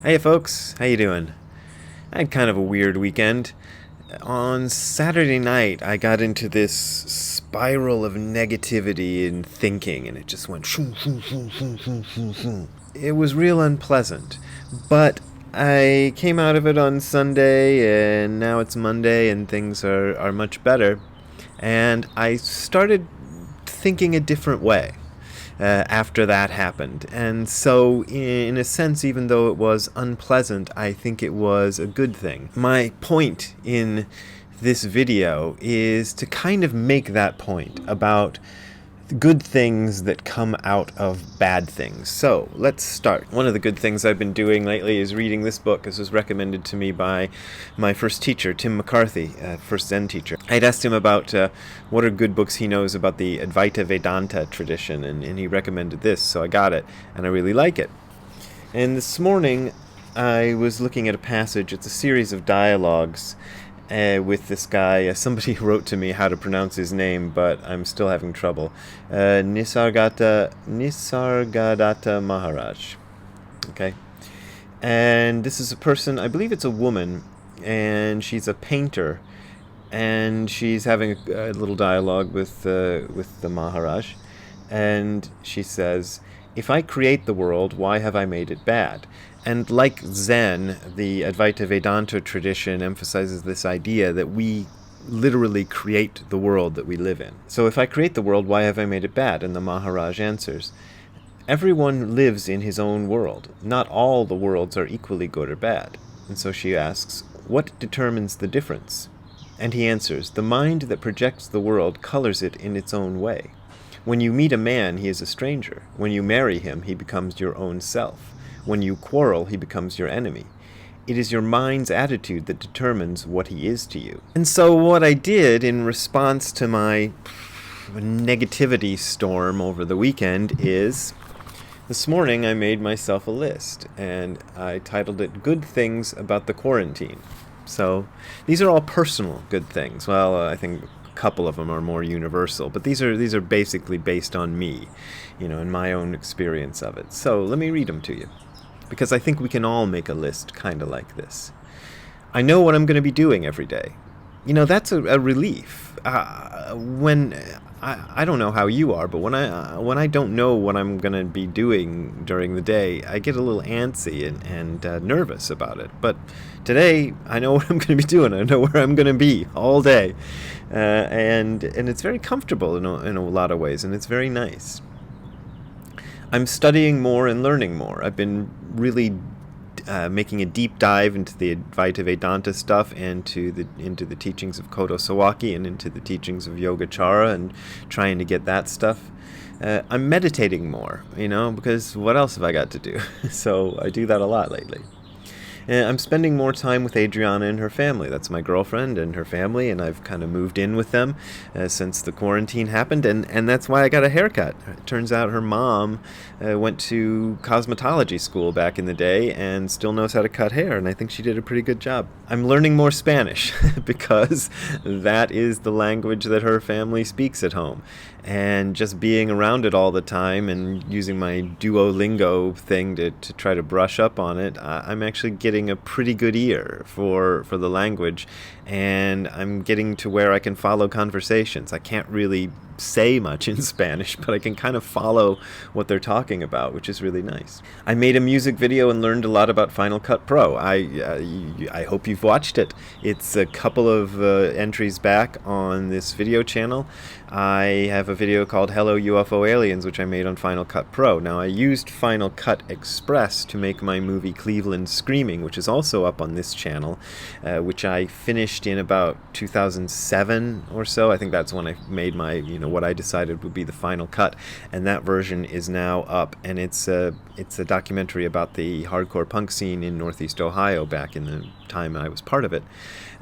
Hey folks, how you doing? I had kind of a weird weekend. On Saturday night, I got into this spiral of negativity and thinking, and it just went shoo, shoo, shoo, shoo, shoo, shoo, shoo. It was real unpleasant, but I came out of it on Sunday, and now it's Monday, and things are much better. And I started thinking a different way after that happened. And so, in a sense, even though it was unpleasant, I think it was a good thing. My point in this video is to kind of make that point about good things that come out of bad things. So let's start. One of the good things I've been doing lately is reading this book. This was recommended to me by my first teacher, Tim McCarthy, first Zen teacher. I'd asked him about what are good books he knows about the Advaita Vedanta tradition, and he recommended this, so I got it, and I really like it. And this morning I was looking at a passage. It's a series of dialogues with this guy. Somebody wrote to me how to pronounce his name, but I'm still having trouble. Nisargadatta Maharaj. Okay. And this is a person, I believe it's a woman, and she's a painter, and she's having a little dialogue with the Maharaj, and she says, "If I create the world, why have I made it bad?" And like Zen, the Advaita Vedanta tradition emphasizes this idea that we literally create the world that we live in. So if I create the world, why have I made it bad? And the Maharaj answers, everyone lives in his own world. Not all the worlds are equally good or bad. And so she asks, what determines the difference? And he answers, the mind that projects the world colors it in its own way. When you meet a man, he is a stranger. When you marry him, he becomes your own self. When you quarrel, he becomes your enemy. It is your mind's attitude that determines what he is to you. And so what I did in response to my negativity storm over the weekend is, this morning I made myself a list, and I titled it Good Things About the Quarantine. So these are all personal good things. Well, I think a couple of them are more universal, but these are basically based on me, and my own experience of it. So let me read them to you, because I think we can all make a list kind of like this. I know what I'm going to be doing every day. That's a relief. When I don't know how you are, but when I don't know what I'm going to be doing during the day, I get a little antsy and nervous about it. But today, I know what I'm going to be doing. I know where I'm going to be all day, and it's very comfortable in a lot of ways, and it's very nice. I'm studying more and learning more. I've been really making a deep dive into the Advaita Vedanta stuff and into the teachings of Kodo Sawaki and into the teachings of Yogacara and trying to get that stuff. I'm meditating more, because what else have I got to do? So I do that a lot lately. I'm spending more time with Adriana and her family. That's my girlfriend and her family, and I've kind of moved in with them since the quarantine happened, and that's why I got a haircut. It turns out her mom went to cosmetology school back in the day and still knows how to cut hair, and I think she did a pretty good job. I'm learning more Spanish because that is the language that her family speaks at home. And just being around it all the time and using my Duolingo thing to try to brush up on it, I'm actually getting a pretty good ear for the language, and I'm getting to where I can follow conversations. I can't really say much in Spanish, but I can kind of follow what they're talking about, which is really nice. I made a music video and learned a lot about Final Cut Pro. I hope you've watched it. It's a couple of entries back on this video channel. I have a video called Hello UFO Aliens, which I made on Final Cut Pro. Now, I used Final Cut Express to make my movie Cleveland Screaming, which is also up on this channel, which I finished in about 2007 or so. I think that's when I made my, what I decided would be the final cut, and that version is now up, and it's a documentary about the hardcore punk scene in Northeast Ohio back in the time I was part of it.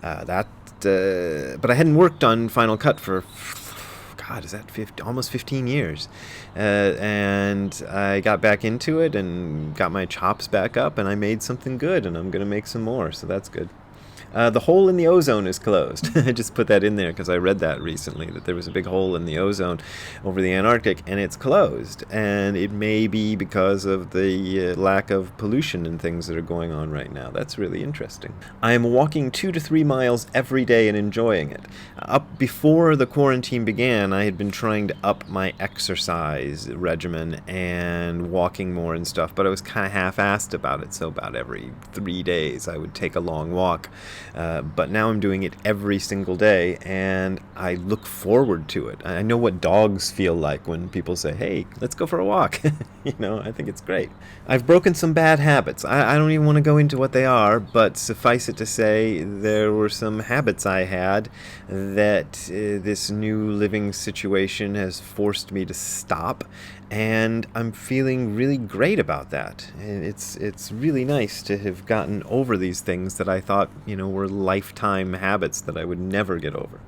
But I hadn't worked on Final Cut for, God, is that almost 15 years? And I got back into it and got my chops back up, and I made something good, and I'm going to make some more, so that's good. The hole in the ozone is closed. I just put that in there because I read that recently, that there was a big hole in the ozone over the Antarctic, and it's closed. And it may be because of the lack of pollution and things that are going on right now. That's really interesting. I am walking 2 to 3 miles every day and enjoying it. Up before the quarantine began, I had been trying to up my exercise regimen and walking more and stuff, but I was kind of half-assed about it. So about every 3 days I would take a long walk. But now I'm doing it every single day, and I look forward to it. I know what dogs feel like when people say, hey, let's go for a walk. I think it's great. I've broken some bad habits. I don't even want to go into what they are, but suffice it to say, there were some habits I had that this new living situation has forced me to stop, and I'm feeling really great about that. And it's really nice to have gotten over these things that I thought, were lifetime habits that I would never get over.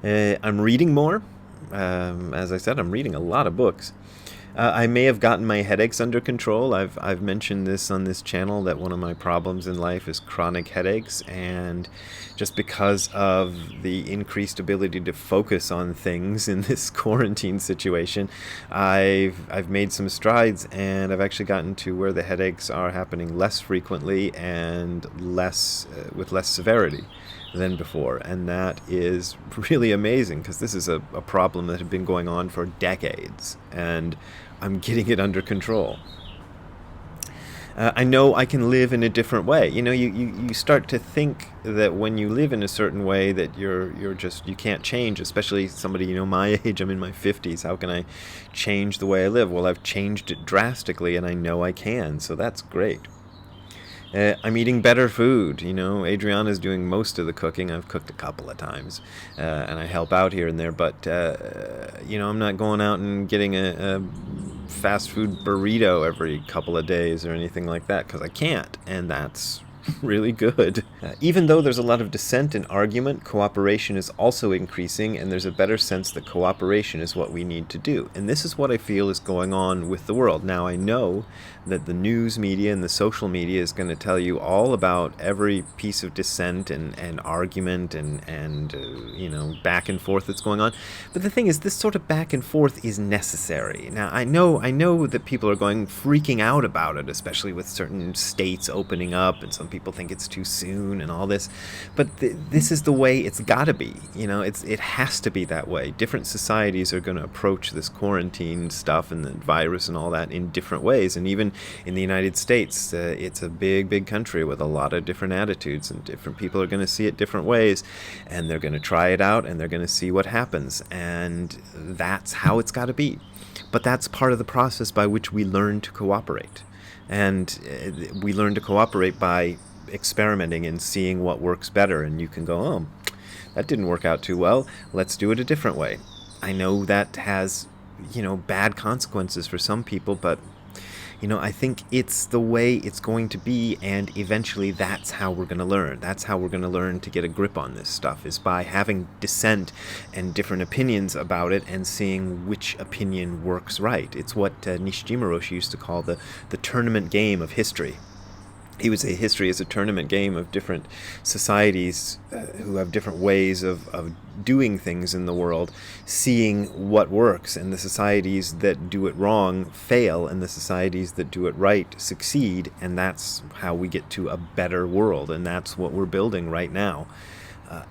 I'm reading more. As I said, I'm reading a lot of books. I may have gotten my headaches under control. I've mentioned this on this channel, that one of my problems in life is chronic headaches, and just because of the increased ability to focus on things in this quarantine situation, I've made some strides, and I've actually gotten to where the headaches are happening less frequently and with less severity than before, and that is really amazing, because this is a problem that had been going on for decades, and I'm getting it under control. I know I can live in a different way. You start to think that when you live in a certain way that you can't change, especially somebody my age. I'm in my 50s. How can I change the way I live? Well, I've changed it drastically, and I know I can, so that's great. I'm eating better food. Adriana's doing most of the cooking. I've cooked a couple of times, and I help out here and there, but I'm not going out and getting a fast food burrito every couple of days or anything like that, because I can't, and that's really good. Even though there's a lot of dissent and argument, cooperation is also increasing, and there's a better sense that cooperation is what we need to do. And this is what I feel is going on with the world. Now, I know that the news media and the social media is going to tell you all about every piece of dissent and argument and back and forth that's going on. But the thing is, this sort of back and forth is necessary. Now, I know that people are freaking out about it, especially with certain states opening up, and some people think it's too soon and all this. But this is the way it's got to be. It has to be that way. Different societies are going to approach this quarantine stuff and the virus and all that in different ways. And even in the United States, it's a big country with a lot of different attitudes, and different people are going to see it different ways, and they're going to try it out, and they're going to see what happens, and that's how it's got to be. But that's part of the process by which we learn to cooperate, and we learn to cooperate by experimenting and seeing what works better. And you can go, oh, that didn't work out too well, let's do it a different way. I know that has bad consequences for some people, but I think it's the way it's going to be, and eventually that's how we're going to learn. That's how we're going to learn to get a grip on this stuff, is by having dissent and different opinions about it and seeing which opinion works right. It's what Nishijima Roshi used to call the tournament game of history. He would say history is a tournament game of different societies who have different ways of doing things in the world, seeing what works, and the societies that do it wrong fail, and the societies that do it right succeed, and that's how we get to a better world, and that's what we're building right now.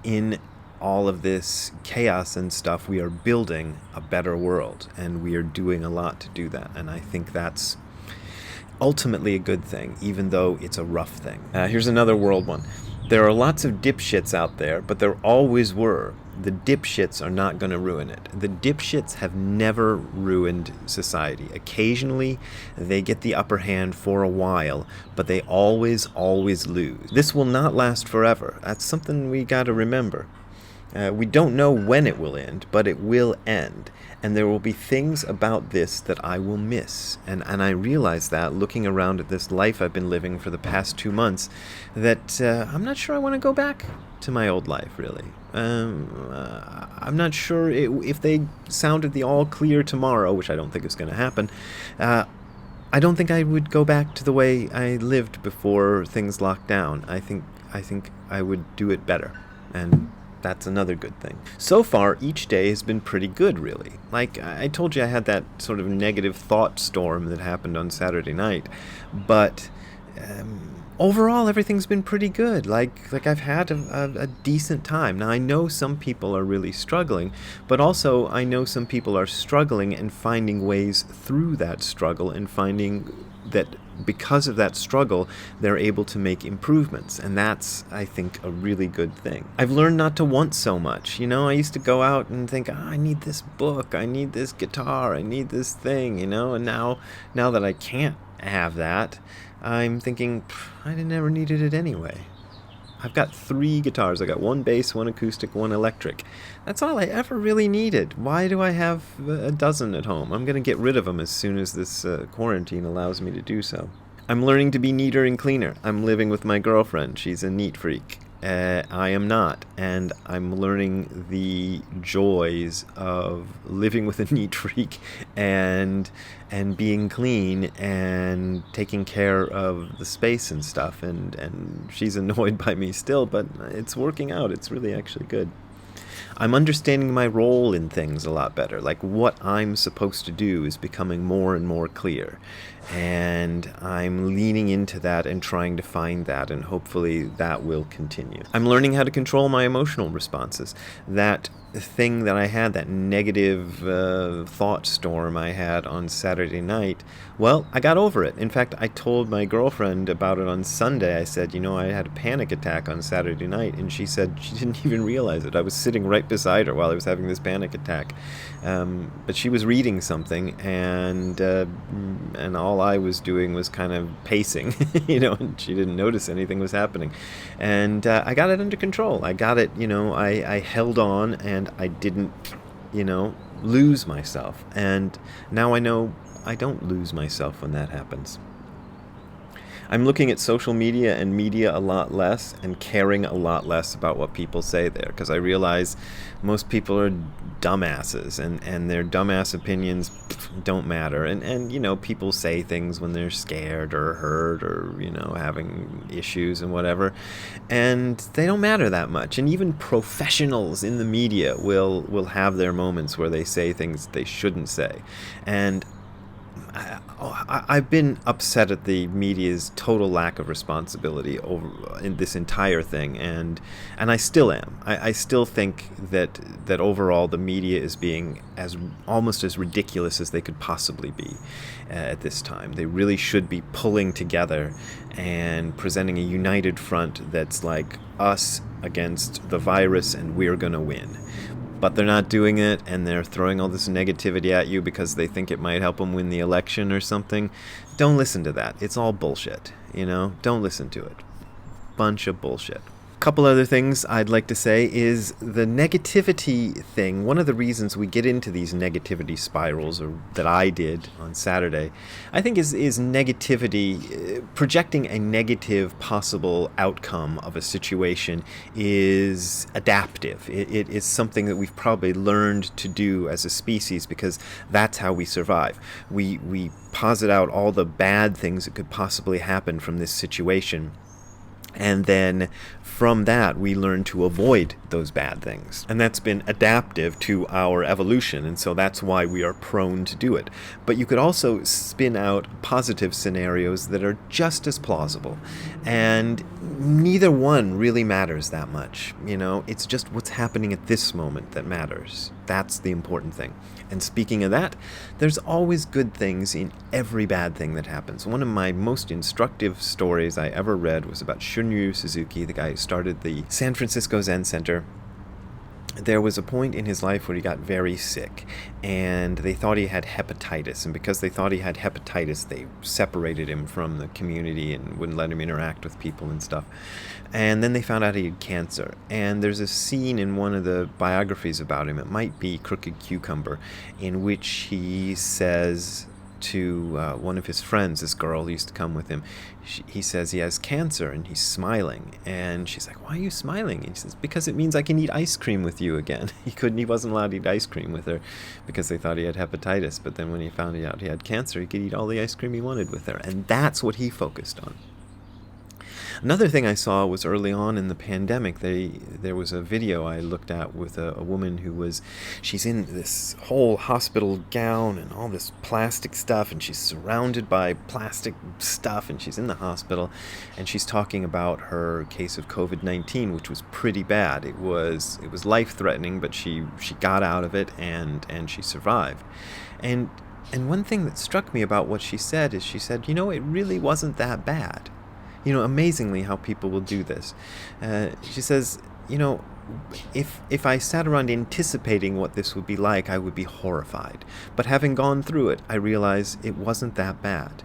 In all of this chaos and stuff, we are building a better world, and we are doing a lot to do that, and I think that's ultimately a good thing, even though it's a rough thing. Here's another world one. There are lots of dipshits out there, but there always were. The dipshits are not going to ruin it. The dipshits have never ruined society. Occasionally, they get the upper hand for a while, but they always lose. This will not last forever. That's something we got to remember. We don't know when it will end, but it will end. And there will be things about this that I will miss. And I realize that, looking around at this life I've been living for the past 2 months, that I'm not sure I want to go back to my old life, really. I'm not sure if they sounded the all clear tomorrow, which I don't think is going to happen, I don't think I would go back to the way I lived before things locked down. I think I would do it better, and that's another good thing. So far, each day has been pretty good, really. Like I told you, I had that sort of negative thought storm that happened on Saturday night, but overall, everything's been pretty good. Like I've had a decent time. Now I know some people are really struggling, but also I know some people are struggling and finding ways through that struggle and finding that because of that struggle, they're able to make improvements. And that's, I think, a really good thing. I've learned not to want so much. I used to go out and think, I need this book, I need this guitar, I need this thing, and now that I can't have that, I'm thinking, I never needed it anyway. I've got 3 guitars. I got 1 bass, 1 acoustic, 1 electric. That's all I ever really needed. Why do I have a dozen at home? I'm going to get rid of them as soon as this quarantine allows me to do so. I'm learning to be neater and cleaner. I'm living with my girlfriend. She's a neat freak. I am not, and I'm learning the joys of living with a neat freak and being clean and taking care of the space and stuff, and she's annoyed by me still, but it's working out. It's really actually good. I'm understanding my role in things a lot better. Like what I'm supposed to do is becoming more and more clear. And I'm leaning into that and trying to find that, and hopefully that will continue. I'm learning how to control my emotional responses. That thing that I had, that negative thought storm I had on Saturday night, well, I got over it. In fact, I told my girlfriend about it on Sunday. I said, I had a panic attack on Saturday night, and she said she didn't even realize it. I was sitting right beside her while I was having this panic attack. But she was reading something, and all I was doing was kind of pacing, and she didn't notice anything was happening. And I got it under control. I got it, I held on, and I didn't, lose myself. And now I know I don't lose myself when that happens. I'm looking at social media and media a lot less and caring a lot less about what people say there, because I realize most people are dumbasses, and their dumbass opinions don't matter. And people say things when they're scared or hurt or, having issues and whatever, and they don't matter that much. And even professionals in the media will have their moments where they say things they shouldn't say. And I've been upset at the media's total lack of responsibility over in this entire thing, and I still am. I still think that overall the media is being almost as ridiculous as they could possibly be at this time. They really should be pulling together and presenting a united front that's like us against the virus, and we're gonna win. But they're not doing it, and they're throwing all this negativity at you because they think it might help them win the election or something. Don't listen to that. It's all bullshit, Don't listen to it. Bunch of bullshit. Couple other things I'd like to say is the negativity thing. One of the reasons we get into these negativity spirals, or that I did on Saturday, I think is negativity. Projecting a negative possible outcome of a situation is adaptive. It is something that we've probably learned to do as a species, because that's how we survive. We posit out all the bad things that could possibly happen from this situation, and then from that, we learn to avoid those bad things. And that's been adaptive to our evolution, and so that's why we are prone to do it. But you could also spin out positive scenarios that are just as plausible. And neither one really matters that much. It's just what's happening at this moment that matters. That's the important thing. And speaking of that, there's always good things in every bad thing that happens. One of my most instructive stories I ever read was about Shunryu Suzuki, the guy who started the San Francisco Zen Center. There was a point in his life where he got very sick, and they thought he had hepatitis, and because they thought he had hepatitis, they separated him from the community and wouldn't let him interact with people and stuff. And then they found out he had cancer, and there's a scene in one of the biographies about him, it might be Crooked Cucumber, in which he says, to one of his friends, this girl who used to come with him. He says he has cancer, and he's smiling. And she's like, "Why are you smiling?" And he says, "Because it means I can eat ice cream with you again." He wasn't allowed to eat ice cream with her because they thought he had hepatitis. But then when he found out he had cancer, he could eat all the ice cream he wanted with her. And that's what he focused on. Another thing I saw was early on in the pandemic, there was a video I looked at with a woman she's in this whole hospital gown and all this plastic stuff, and she's surrounded by plastic stuff, and she's in the hospital, and she's talking about her case of COVID-19, which was pretty bad. It was life-threatening, but she got out of it, and she survived. And one thing that struck me about what she said is she said, it really wasn't that bad. Amazingly how people will do this. She says, if I sat around anticipating what this would be like, I would be horrified. But having gone through it, I realize it wasn't that bad.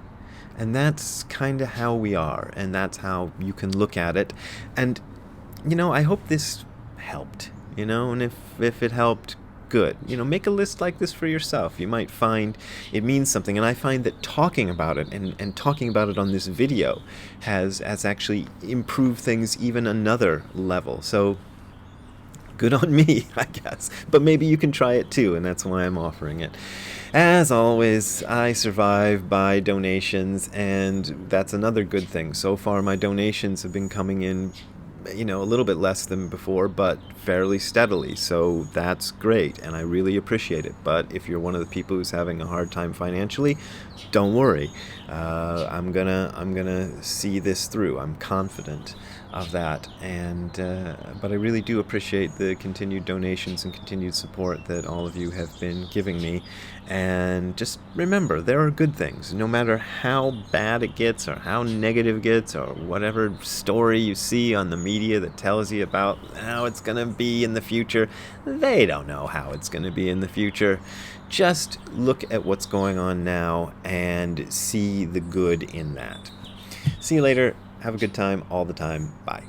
And that's kind of how we are, and that's how you can look at it. And, I hope this helped, and if it helped, good. Make a list like this for yourself. You might find it means something, and I find that talking about it and talking about it on this video has actually improved things even another level. So good on me, I guess. But maybe you can try it too, and that's why I'm offering it. As always, I survive by donations, and that's another good thing. So far, my donations have been coming in a little bit less than before, but fairly steadily, so that's great, and I really appreciate it. But if you're one of the people who's having a hard time financially, don't worry. I'm gonna see this through. I'm confident of that, and but I really do appreciate the continued donations and continued support that all of you have been giving me. And just remember, there are good things. No matter how bad it gets, or how negative it gets, or whatever story you see on the media that tells you about how it's going to be in the future, they don't know how it's going to be in the future. Just look at what's going on now and see the good in that. See you later. Have a good time all the time. Bye.